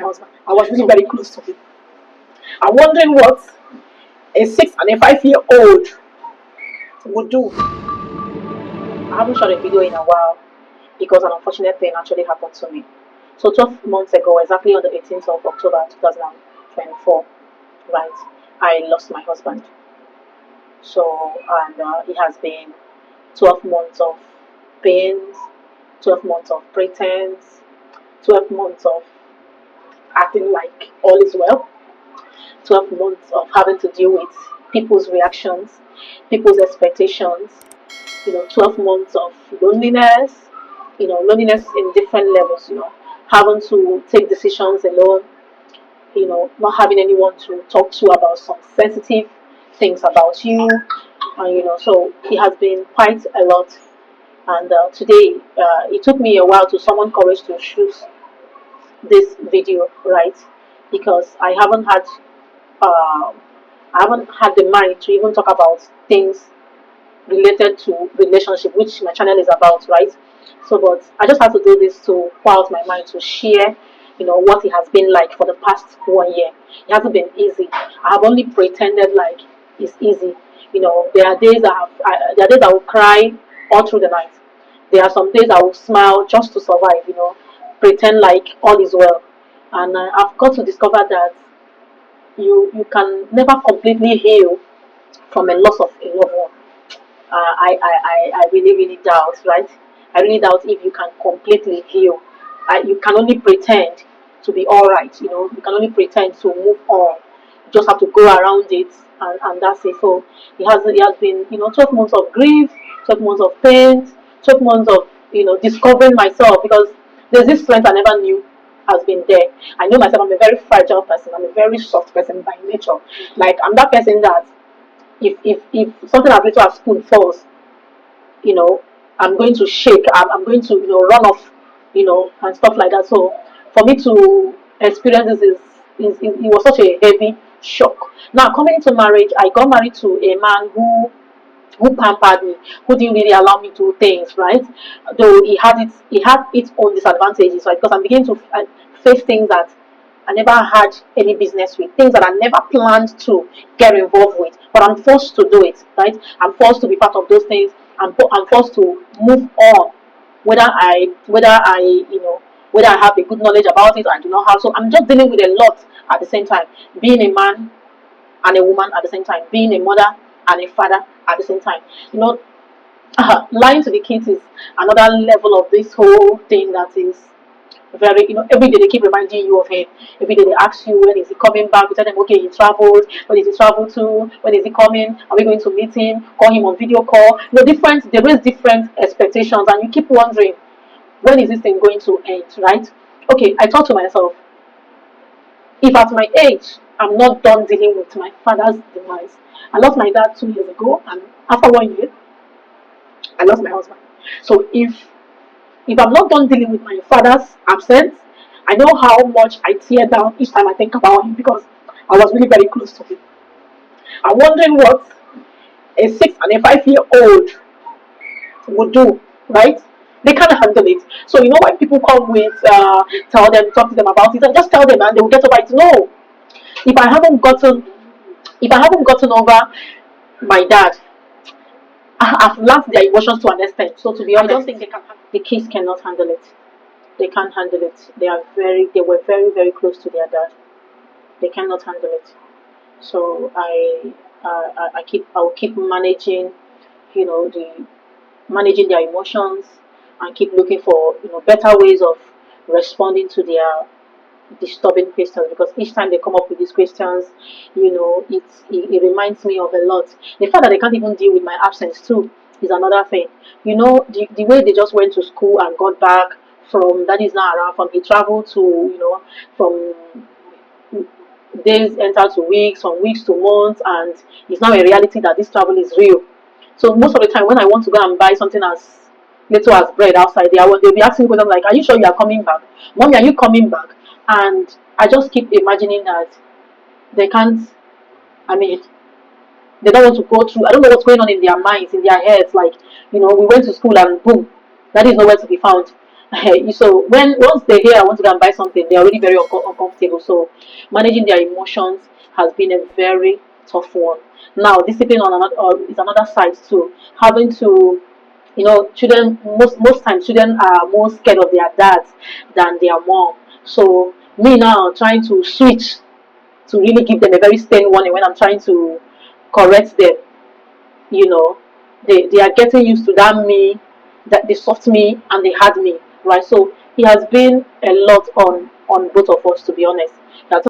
husband. I was really very close to him. I'm wondering what a 6 and a 5 year old would do. I haven't shot a video in a while because an unfortunate thing actually happened to me. So 12 months ago, exactly on the 18th of October 2024, right, I lost my husband. So, and it has been 12 months of pains, 12 months of pretense, 12 months of acting like all is well, 12 months of having to deal with people's reactions, people's expectations, 12 months of loneliness, loneliness in different levels, having to take decisions alone, not having anyone to talk to about some sensitive things about you. And, so it has been quite a lot. And today, it took me a while to summon courage to shoot this video, right? Because I haven't had the mind to even talk about things related to relationship, which my channel is about, right? So, but I just have to do this to pour out my mind, to share, what it has been like for the past 1 year. It hasn't been easy. I have only pretended like it's easy. There are days there are days I will cry all through the night. There are some days I will smile just to survive. Pretend like all is well. And I've got to discover that you can never completely heal from a loss of a loved one. I really, really doubt, right? I really doubt if you can completely heal. You can only pretend to be all right, you can only pretend to move on. You just have to go around it, and that's it. So it has been, 12 months of grief, 12 months of pain, 12 months of, discovering myself, because there's this strength I never knew has been there. I know myself, I'm a very fragile person, I'm a very soft person by nature. Like, I'm that person that if something as little as spoon falls, you know, I'm going to shake. I'm going to, run off, and stuff like that. So for me to experience this it was such a heavy shock. Now, coming into marriage, I got married to a man who pampered me, who didn't really allow me to do things, right? Though he had its own disadvantages, right? Because I'm beginning to face things that I never had any business with, things that I never planned to get involved with, but I'm forced to do it, right? I'm forced to be part of those things. I'm forced to move on, whether I have a good knowledge about it or I do not have. So I'm just dealing with a lot at the same time, being a man and a woman at the same time, being a mother and a father at the same time. Lying to the kids is another level of this whole thing that is very, every day they keep reminding you of him. Every day they ask you, when is he coming back? You tell them, okay, he traveled. When is he travel to? When is he coming? Are we going to meet him? Call him on video call. There is different expectations, and you keep wondering, when is this thing going to end, right? Okay, I thought to myself, if at my age I'm not done dealing with my father's demise. I lost my dad 2 years ago, and after 1 year, I lost my husband. So if I'm not done dealing with my father's absence, I know how much I tear down each time I think about him, because I was really very close to him. I'm wondering what a 6 and a 5 year old would do, right? They can't handle it. So when people come with talk to them about it, and just tell them and they will get over it. No, if I haven't gotten over my dad, I've learned their emotions to an extent. So to be honest, I don't think the kids cannot handle it. They can't handle it. They were very, very close to their dad. They cannot handle it. So I will keep managing, managing their emotions, and keep looking for, better ways of responding to their disturbing questions, because each time they come up with these questions, it reminds me of a lot. The fact that they can't even deal with my absence too is another thing. The way they just went to school and got back from that is not around, from he traveled to, from days enter to weeks, from weeks to months, and it's now a reality that this travel is real. So most of the time when I want to go and buy something as little as bread outside there, they'll be asking questions like, are you sure you are coming back? Mommy, are you coming back? And I just keep imagining that they can't, I mean, they don't want to go through, I don't know what's going on in their minds, in their heads. Like, we went to school and boom, that is nowhere to be found. So when once they hear I want to go and buy something, they're already very uncomfortable. So managing their emotions has been a very tough one. Now discipline on another is another side too. Having to, children, most times children are more scared of their dads than their mom. So me now trying to switch to really give them a very stern warning when I'm trying to correct them, you know they are getting used to that me, that the soft me and the hard me, right? So it has been a lot on both of us, to be honest. That's